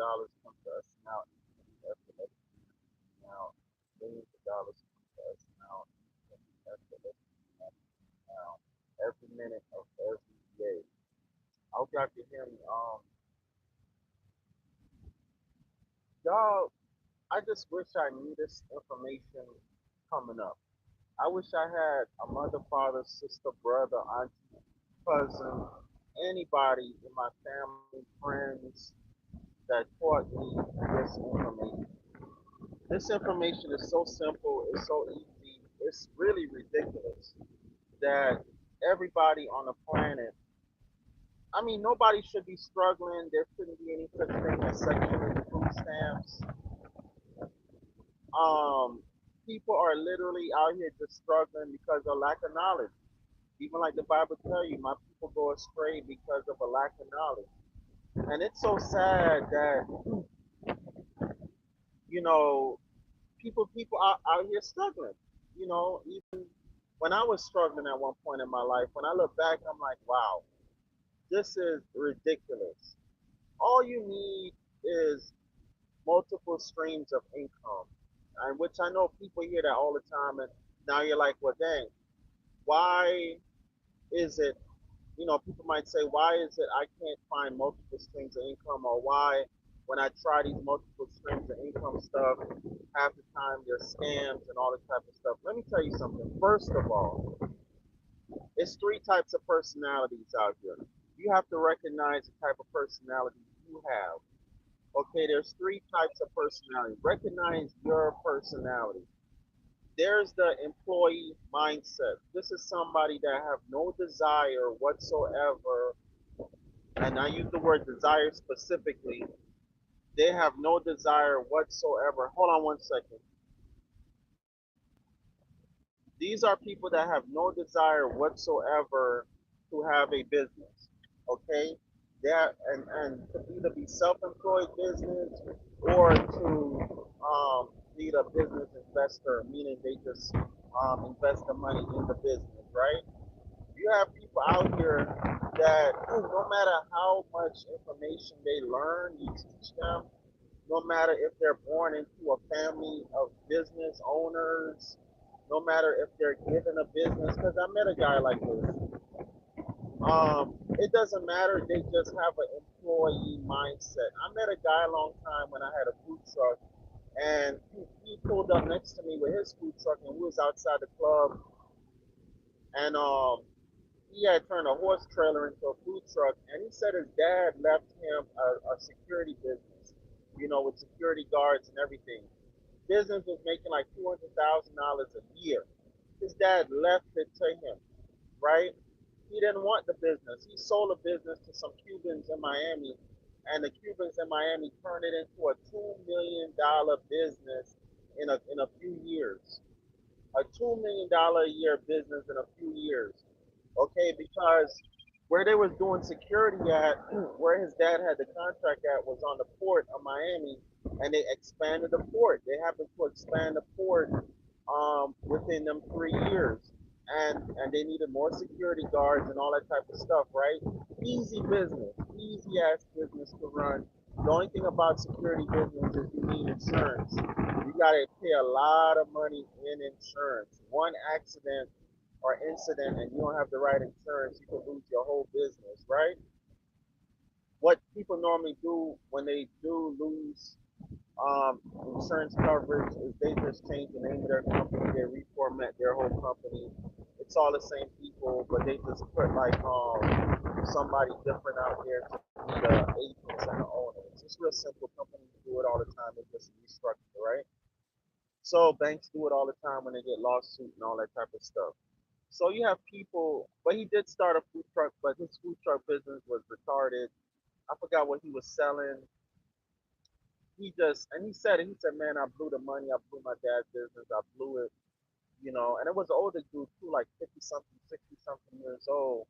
dollars come to us now, after that, now millions of dollars come to us now, after that, now every minute of every day. I hope y'all can hear me. Y'all, I just wish I knew this information coming up. I wish I had a mother, father, sister, brother, auntie, cousin, anybody in my family, friends that taught me this information. This information is so simple, it's so easy, it's really ridiculous that everybody on the planet, I mean, nobody should be struggling. There shouldn't be any such thing as section 8 food stamps. Um, People are literally out here just struggling because of lack of knowledge. Even like the Bible tell you, my people go astray because of a lack of knowledge. And it's so sad that, you know, people out here struggling. Even when I was struggling at one point in my life, when I look back, I'm like, wow, this is ridiculous. All you need is multiple streams of income, and which I know people hear that all the time, and now you're like, well, dang, why is it? People might say, why is it I can't find multiple streams of income, or why when I try these multiple streams of income stuff, half the time they're scams and all this type of stuff. Let me tell you something. First of all, it's three types of personalities out here. You have to recognize the type of personality you have. Okay, there's three types of personality. Recognize your personality. There's the employee mindset. This is somebody that have no desire whatsoever, and I use the word desire specifically. They have no desire whatsoever. Hold on one second. These are people that have no desire whatsoever to have a business. Okay? And to either be self-employed business or to be a business investor, meaning they just invest the money in the business, right? You have people out here that no matter how much information they learn, you teach them, no matter if they're born into a family of business owners, no matter if they're given a business, because I met a guy like this. It doesn't matter. They just have an employee mindset. I met a guy a long time when I had a food truck, and he pulled up next to me with his food truck, and we was outside the club, and he had turned a horse trailer into a food truck, and he said his dad left him a security business, with security guards and everything. Business was making like $200,000 a year. His dad left it to him, right? He didn't want the business. He sold a business to some Cubans in Miami, and the Cubans in Miami turned it into a $2 million business in a few years. A $2 million a year business in a few years. Okay, because where they was doing security at, where his dad had the contract at, was on the port of Miami, and they expanded the port. They happened to expand the port within them 3 years, and they needed more security guards and all that type of stuff, right? Easy business, easy ass business to run. The only thing about security business is you need insurance. You gotta pay a lot of money in insurance. One accident or incident and you don't have the right insurance, you can lose your whole business, right? What people normally do when they do lose insurance coverage is they just change the name of their company, they reformat their whole company. It's all the same people, but they just put like somebody different out there to be the agents and the owners. It's real simple. Companies do it all the time. They just restructure, right? So banks do it all the time when they get lawsuit and all that type of stuff. So you have people, but he did start a food truck, but his food truck business was retarded. I forgot what he was selling. And he said it. He said, "Man, I blew the money. I blew my dad's business. I blew it." And it was an older dude too, like 50 something, 60 something years old.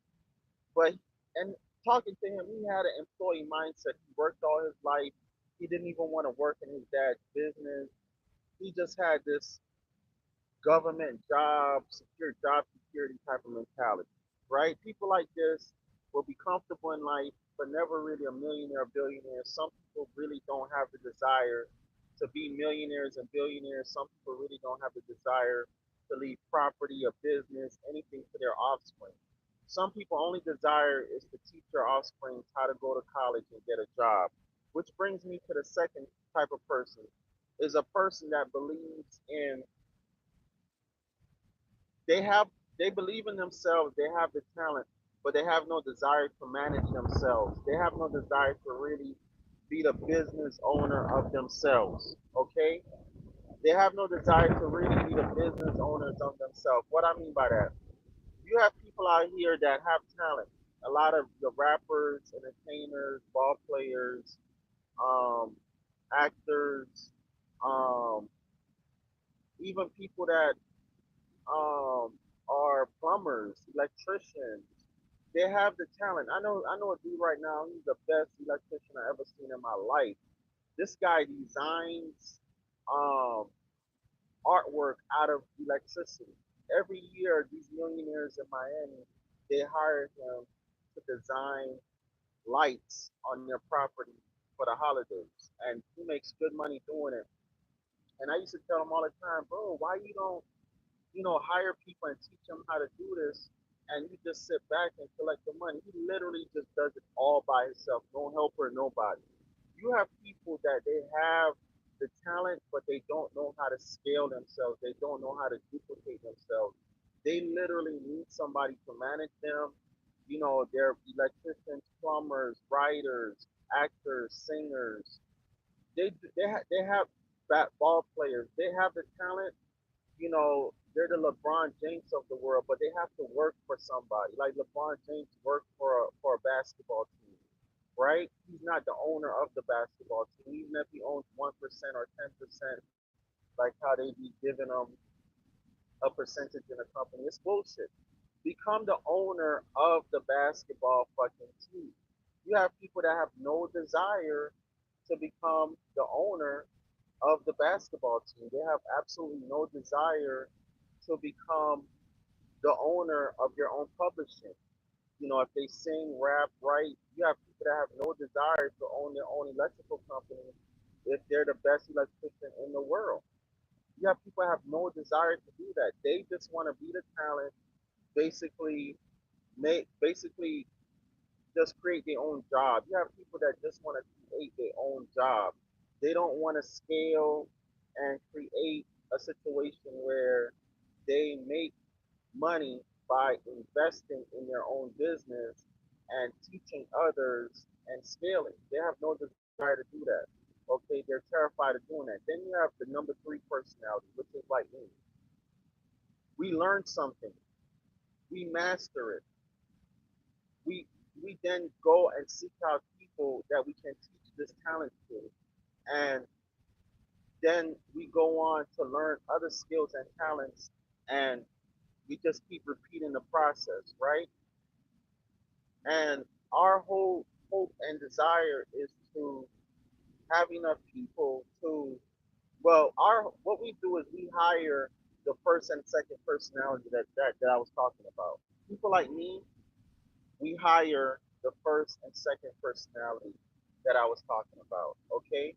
But and talking to him, he had an employee mindset. He worked all his life. He didn't even want to work in his dad's business. He just had this government job security type of mentality, right? People like this will be comfortable in life, but never really a millionaire, billionaire. Some people really don't have the desire to be millionaires and billionaires. Some people really don't have the desire to leave property or business, anything to their offspring. Some people only desire is to teach their offspring how to go to college and get a job. Which brings me to the second type of person is a person that believes in they have they believe in themselves, they have the talent, but they have no desire to manage themselves. They have no desire to really be the business owner of themselves. Okay? They have no desire to really be the business owners of themselves. What I mean by that, you have people out here that have talent. A lot of the rappers, entertainers, ball players, um, actors, um, even people that are plumbers, electricians. They have the talent. I know a dude right now. He's the best electrician I ever seen in my life. This guy designs um, artwork out of electricity. Every year, these millionaires in Miami, they hire him to design lights on their property for the holidays, and he makes good money doing it. And I used to tell him all the time, bro, why you don't hire people and teach them how to do this, and you just sit back and collect the money. He literally just does it all by himself, no helper, nobody. You have people that they have the talent, but they don't know how to scale themselves. They don't know how to duplicate themselves. They literally need somebody to manage them. They're electricians, plumbers, writers, actors, singers. They have ball players. They have the talent, they're the LeBron James of the world, but they have to work for somebody. Like LeBron James worked for a basketball team, right? He's not the owner of the basketball team, even if he owns 1% or 10%, like how they be giving them a percentage in a company. It's bullshit. Become the owner of the basketball fucking team. You have people that have no desire to become the owner of the basketball team. They have absolutely no desire to become the owner of your own publishing. If they sing, rap, write, you have people that have no desire to own their own electrical company if they're the best electrician in the world. You have people that have no desire to do that. They just want to be the talent, basically basically just create their own job. You have people that just want to create their own job. They don't want to scale and create a situation where they make money by investing in their own business and teaching others and scaling. They have no desire to do that. Okay, they're terrified of doing that. Then you have the number three personality, which is like me. We learn something, we master it, we we then go and seek out people that we can teach this talent to, and then we go on to learn other skills and talents, and we just keep repeating the process, right? And our whole hope and desire is to have enough people to, well, our what we do is we hire the first and second personality that I was talking about. People like me, we hire the first and second personality that I was talking about. Okay,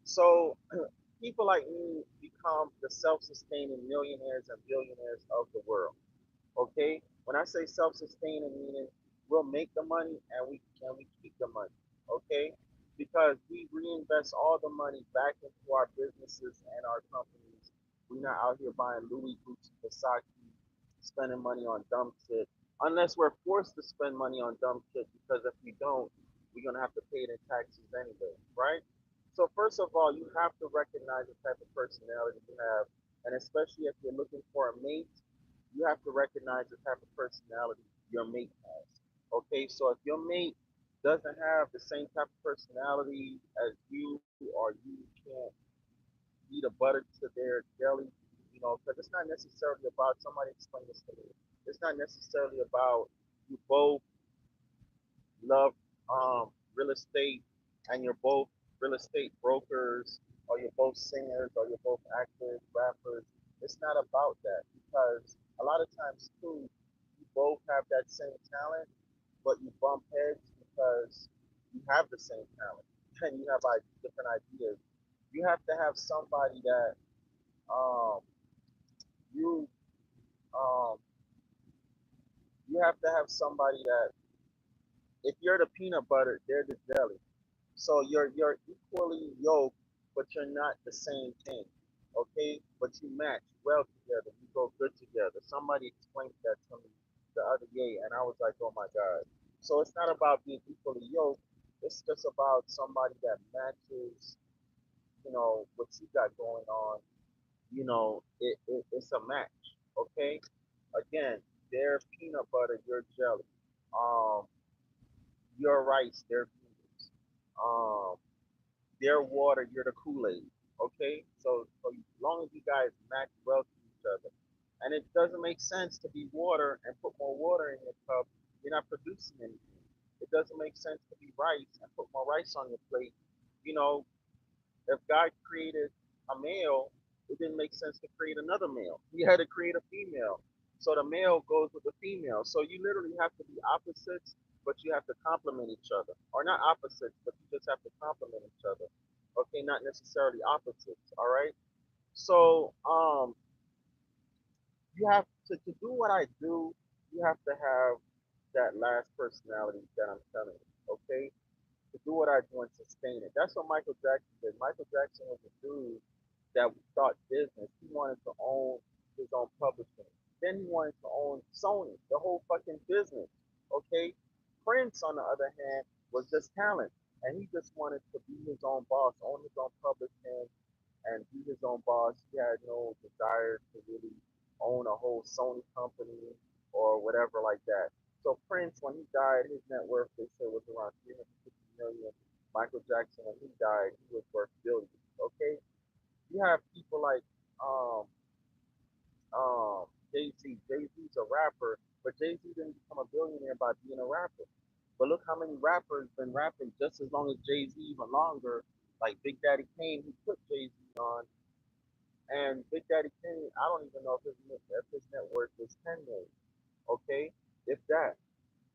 so people like me become the self-sustaining millionaires and billionaires of the world. Okay, when I say self-sustaining, meaning we'll make the money and we keep the money. Okay, because we reinvest all the money back into our businesses and our companies. We're not out here buying Louis, Gucci, Versace, spending money on dumb shit. Unless we're forced to spend money on dumb shit, because if we don't, we're gonna have to pay it in taxes anyway, right? So first of all, you have to recognize the type of personality you have, and especially if you're looking for a mate, you have to recognize the type of personality your mate has. Okay, so if your mate doesn't have the same type of personality as you, or you can't be the butter to their jelly, because it's not necessarily about, somebody explain this to me. It's not necessarily about you both love real estate and you're both real estate brokers, or you're both singers, or you're both actors, rappers. It's not about that, because a lot of times too, you both have that same talent, but you bump heads because you have the same talent. and you have different ideas, you have to have somebody that um, you um, you have to have somebody that if you're the peanut butter, they're the jelly. So you're equally yoked, but you're not the same thing. Okay? But you match well together. You go good together. Somebody explained that to me the other day, and I was like, oh my God. So it's not about being equally yoked. It's just about somebody that matches, what you got going on. It's a match. Okay? Again, they're peanut butter, you're jelly. Um, you're rice, they're beans. Their water, you're the Kool-Aid. Okay? So as long as you guys match well to each other. And it doesn't make sense to be water and put more water in your cup. You're not producing anything. It doesn't make sense to be rice and put more rice on your plate. You know, if God created a male, it didn't make sense to create another male. He had to create a female. So the male goes with the female. So you literally have to be opposites, but you have to complement each other. Or not opposites, but you just have to complement each other. Okay, not necessarily opposites. All right. So you have to do what I do, you have to have that last personality that I'm telling you. Okay? To do what I do and sustain it. That's what Michael Jackson did. Michael Jackson was a dude that thought business. He wanted to own his own publishing. Then he wanted to own Sony, the whole fucking business. Okay? Prince, on the other hand, was just talent. And he just wanted to be his own boss, own his own publishing, and be his own boss. He had no desire to really own a whole Sony company or whatever like that. So Prince, when he died, his net worth they said was around 350 million. Michael Jackson, when he died, he was worth billions. Okay, you have people like um Jay Z. Jay Z's a rapper, but Jay Z didn't become a billionaire by being a rapper. But look how many rappers been rapping just as long as Jay Z, even longer. Like Big Daddy Kane, he put Jay Z on, and Big Daddy Kane, I don't even know if his net worth was 10 million. Okay, if that.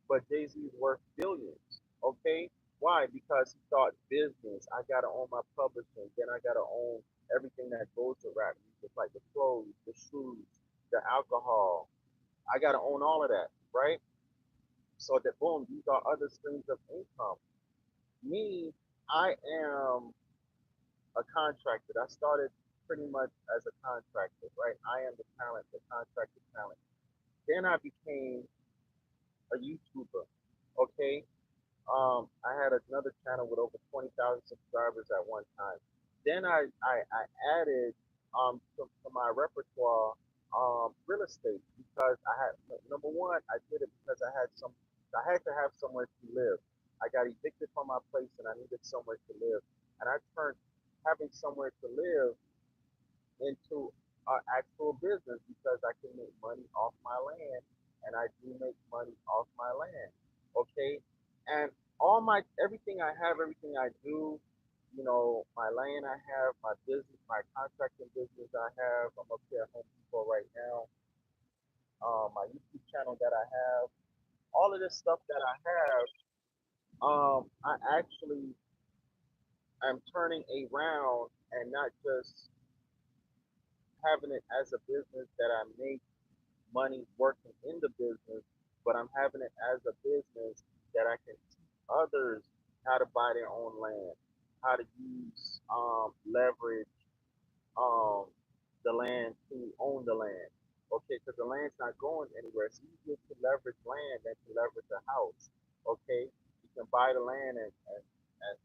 But Jay Z is worth billions. Okay, why? Because he thought business. I gotta own my publishing. Then I gotta own everything that goes to rap music, like the clothes, the shoes, the alcohol. I gotta own all of that, right? So that boom, these are other streams of income. Me, I am a contractor. I started pretty much as a contractor, right? I am the talent, the contractor talent. Then I became a YouTuber. Okay. I had another channel with over 20,000 subscribers at one time. Then I added to my repertoire real estate because I had number one, I did it because I had to have somewhere to live. I got evicted from my place and I needed somewhere to live. And I turned having somewhere to live into actual business because I can make money off my land, and I do make money off my land. Okay, and all my everything I have, everything I do, my land I have, my business, my contracting business I have. I'm up here at Home Depot right now. My YouTube channel that I have, all of this stuff that I have, I actually am turning around and not just having it as a business that I make money working in the business, but I'm having it as a business that I can teach others how to buy their own land, how to use leverage um, the land to own the land. Okay, because the land's not going anywhere. It's easier to leverage land than to leverage a house. Okay, you can buy the land and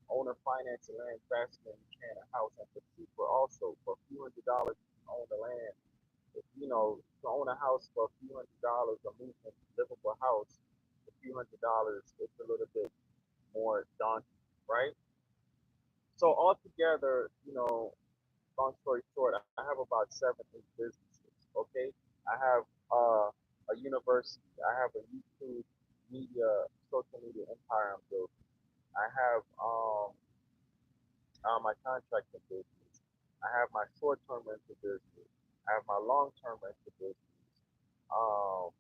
owner finance the land faster than you can a house, and for cheaper also. For a few $100s, you can own the land. If, to own a house for a few $100s, a movement livable house, a few $100s, it's a little bit more daunting, right? So altogether, long story short, I have about 7, 8 businesses. Okay, I have a university. I have a YouTube media, social media empire I'm building. I have my contracting business. I have my short-term rental business. I have my long-term rental business. Um,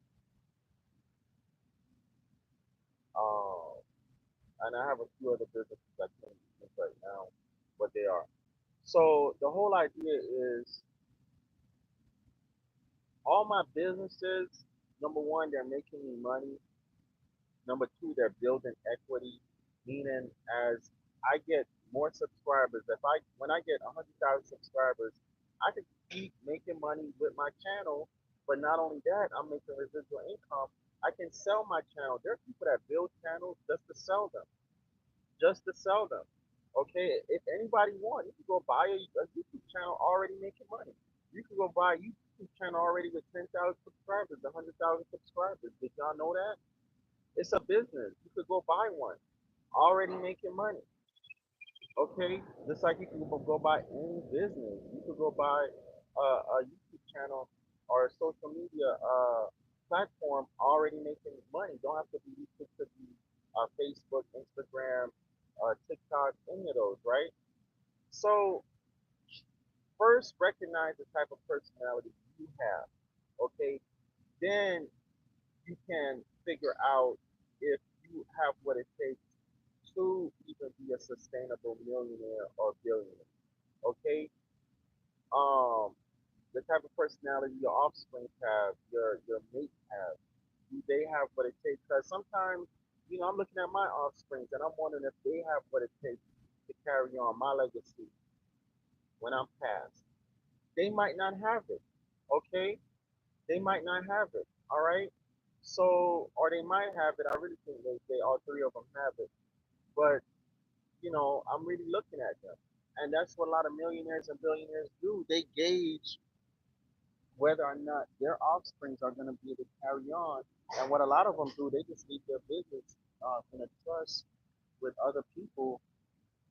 um, and I have a few other businesses I can. business right now, what they are. So the whole idea is all my businesses, number one, they're making me money. Number two, they're building equity, meaning as I get more subscribers, if I when I get 100,000 subscribers, I can keep making money with my channel. But not only that, I'm making residual income. I can sell my channel. There are people that build channels just to sell them, just to sell them. Okay, if anybody wants, you can go buy a YouTube channel already making money. You can go buy a YouTube channel already with 10,000 subscribers, 100,000 subscribers. Did y'all know that? It's a business. You could go buy one already making money. Okay, just like you can go buy any business. You could go buy a YouTube channel or a social media platform already making money. Don't have to be YouTube, to be Facebook, Instagram, TikTok, any of those, right? So first recognize the type of personality you have. Okay, then you can figure out if you have what it takes to even be a sustainable millionaire or billionaire. Okay, um, the type of personality your offspring have, your mate have, do they have what it takes? Because sometimes, I'm looking at my offsprings and I'm wondering if they have what it takes to carry on my legacy when I'm passed. They might not have it. Okay, they might not have it. All right. So, or they might have it. I really think they all three of them have it. But I'm really looking at them. And that's what a lot of millionaires and billionaires do. They gauge whether or not their offsprings are going to be able to carry on. And what a lot of them do, they just leave their business in a trust with other people.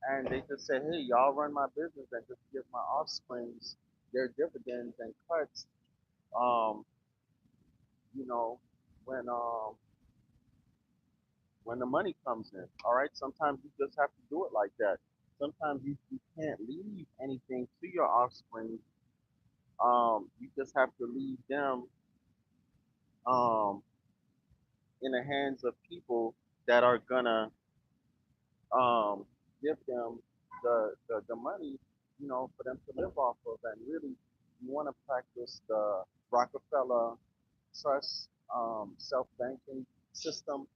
And they just say, hey, y'all run my business and just give my offsprings their dividends and cuts, um, you know, when when the money comes in. All right. Sometimes you just have to do it like that. Sometimes you can't leave anything to your offspring. You just have to leave them um, in the hands of people that are gonna give them the money, for them to live off of. And really, you want to practice the Rockefeller Trust self banking system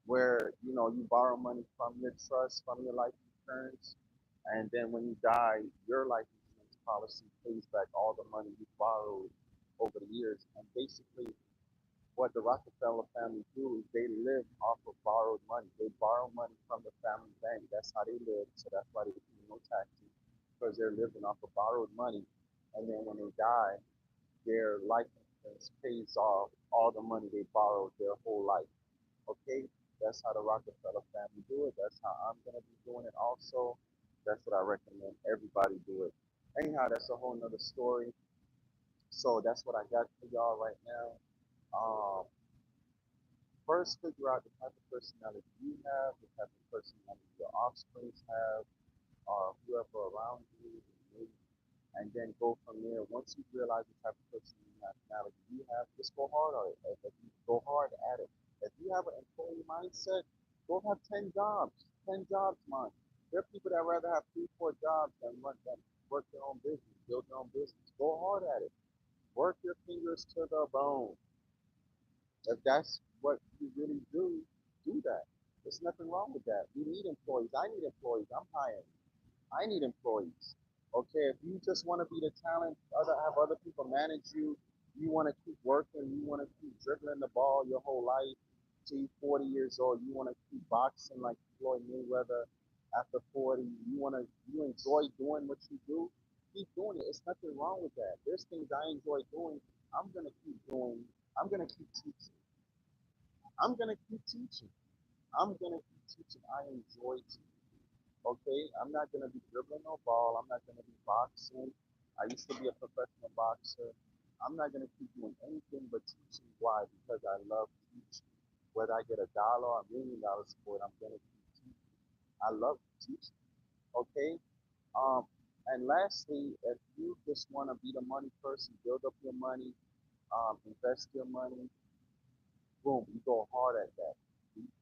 where you borrow money from your trust, from your life insurance, and then when you die, your life insurance policy pays back all the money you borrowed over the years. And basically, what the Rockefeller family do is they live off of borrowed money. They borrow money from the family bank. That's how they live. So that's why they pay no taxes, because they're living off of borrowed money. And then when they die, their life insurance pays off all the money they borrowed their whole life. Okay, that's how the Rockefeller family do it. That's how I'm gonna be doing it also. That's what I recommend everybody do it. Anyhow, that's a whole nother story. So that's what I got for y'all right now. First, figure out the type of personality you have, the type of personality your offspring have, or whoever around you, and then go from there. Once you realize the type of personality you have, just go hard on it. If you go hard at it. If you have an employee mindset, go have 10 jobs. 10 jobs, man. There are people that rather have three, four jobs than work their own business, build their own business. Go hard at it. Work your fingers to the bone. If that's what you really do that. There's nothing wrong with that. We need employees. I need employees. I'm hiring. I need employees. Okay, if you just want to be the talent, have other people manage you, you want to keep working, you want to keep dribbling the ball your whole life till you're 40 years old, you want to keep boxing like Floyd Mayweather after 40, you enjoy doing what you do, keep doing it. It's nothing wrong with that. There's things I enjoy doing. I'm gonna keep doing. I'm gonna keep teaching. I'm gonna keep teaching. I'm gonna keep teaching. I enjoy teaching. Okay, I'm not gonna be dribbling no ball. I'm not gonna be boxing. I used to be a professional boxer. I'm not gonna keep doing anything but teaching. Why? Because I love teaching. Whether I get $1 or $1 million for it, I'm gonna keep teaching. I love teaching. Okay. Um, and lastly, if you just want to be the money person, build up your money, invest your money, boom, you go hard at that.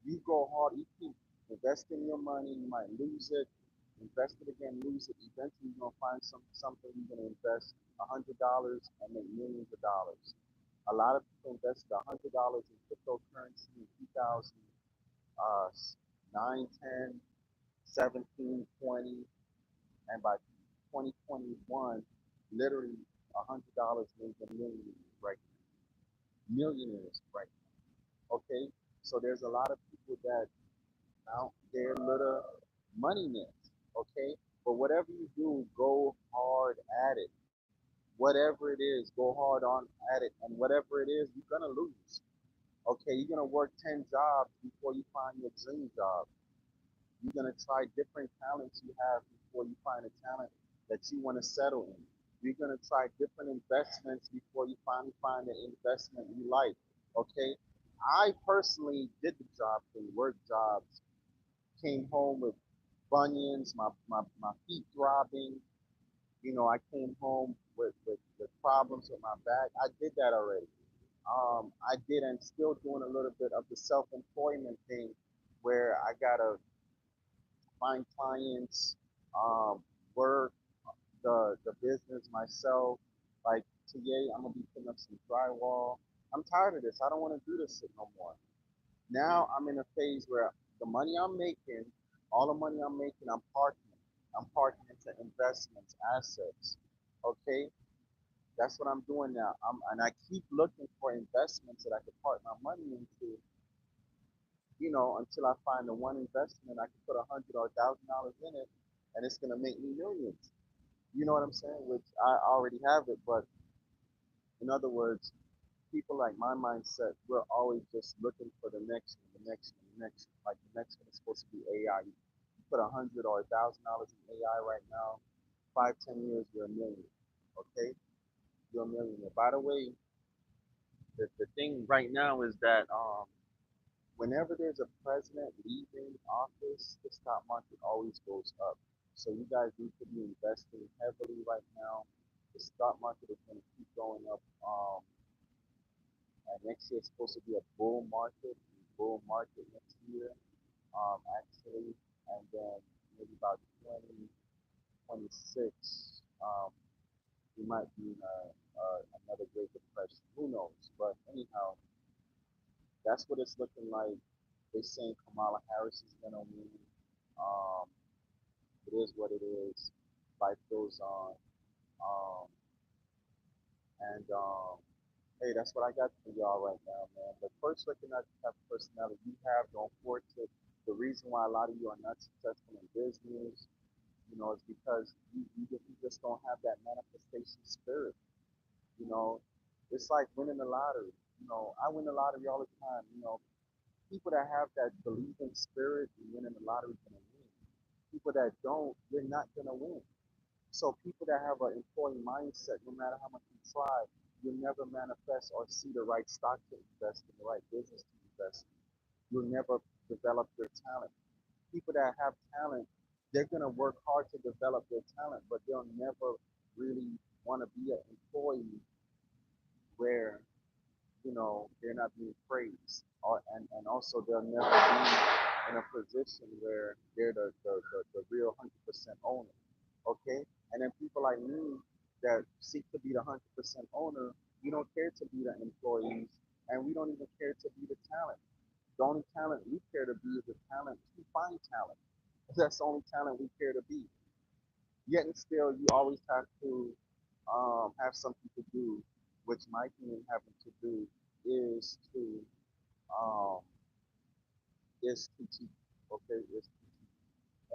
You go hard. You keep investing your money. You might lose it. Invest it again, lose it. Eventually, you're gonna find something you're gonna invest $100 and make millions of dollars. A lot of people invested $100 in cryptocurrency in 2009, 10, 17, 20, and by 2021, literally $100 made them millionaires right now. Millionaires right now. Okay, so there's a lot of people that out there little money myths. Okay, but whatever you do, go hard at it. Whatever it is, go hard on at it, and whatever it is, you're gonna lose. Okay, you're gonna work 10 jobs before you find your dream job. You're gonna try different talents you have before you find a talent that you want to settle in. You're gonna try different investments before you finally find an investment you like. Okay, I personally did the job thing, work jobs, came home with bunions, my feet throbbing. You know, I came home with problems with my back. I did that already. I did and still doing a little bit of the self-employment thing where I gotta find clients, work the business myself. Like today, I'm gonna be putting up some drywall. I'm tired of this. I don't want to do this shit no more. Now I'm in a phase where the money I'm making, all the money I'm making, I'm parking. I'm parking into investments, assets. Okay, that's what I'm doing now. And I keep looking for investments that I could park my money into. Until I find the one investment I can put $100 or $1,000 in it, and it's gonna make me millions. You know what I'm saying? Which I already have it, but in other words, people like my mindset, we're always just looking for the next one, the next one, the next one. Like the next one is supposed to be AI. You put $100 or $1,000 in AI right now, 5, 10 years, you're a millionaire. Okay, you're a millionaire. By the way, the thing right now is that whenever there's a president leaving office, the stock market always goes up. So you guys need to be investing heavily right now. The stock market is going to keep going up. And next year is supposed to be a bull market next year, actually. And then maybe about 2026, we might be in another Great Depression. Who knows? But anyhow, that's what it's looking like. They're saying Kamala Harris is going to win. Um, it is what it is. Life goes on. Um, and hey, that's what I got for y'all right now, man. But first, recognize the type of personality you have. Don't force it. The reason why a lot of you are not successful in business, is because you just don't have that manifestation spirit. You know, it's like winning the lottery. I win the lottery all the time. People that have that believing spirit and winning the lottery are gonna win. People that don't, they're not gonna win. So people that have an employee mindset, no matter how much you try, you'll never manifest or see the right stock to invest in, the right business to invest in. You'll never develop your talent. People that have talent, they're gonna work hard to develop their talent, but they'll never really want to be an employee where they're not being praised, and also they'll never be in a position where they're the real 100% owner. Okay, and then people like me that seek to be the 100% owner, we don't care to be the employees, and we don't even care to be the talent. The only talent we care to be is the talent to find talent. That's the only talent we care to be. Yet and still, you always have to have something to do, which my team having to do is to um, to teach. Okay, is to teach.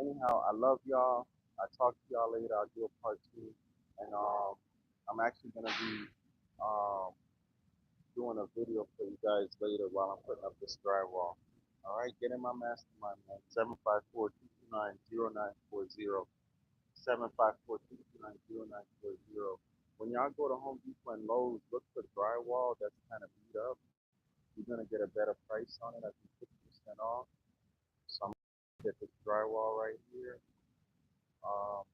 Anyhow, I love y'all. I talk to y'all later. I'll do a part two, and I'm actually gonna be um, doing a video for you guys later while I'm putting up this drywall. All right, get in my mastermind, man. 754-229-0940. 754-229-0940. When y'all go to Home Depot and Lowe's, look for drywall that's kind of beat up. You're gonna get a better price on it. I think 50% off. So I'm gonna get this drywall right here.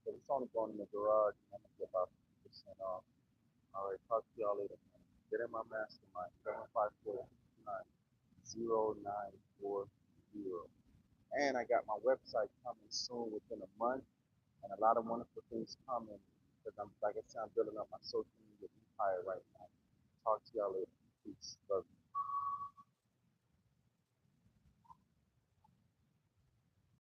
But it's only going in the garage, and I'm gonna get about 50% off. All right, talk to y'all later, man. Get in my mastermind. 754-229-0940. And I got my website coming soon within a month. and a lot of wonderful things coming because I'm, like I said, I'm building up my social media empire right now. Talk to y'all later. Peace. Love you.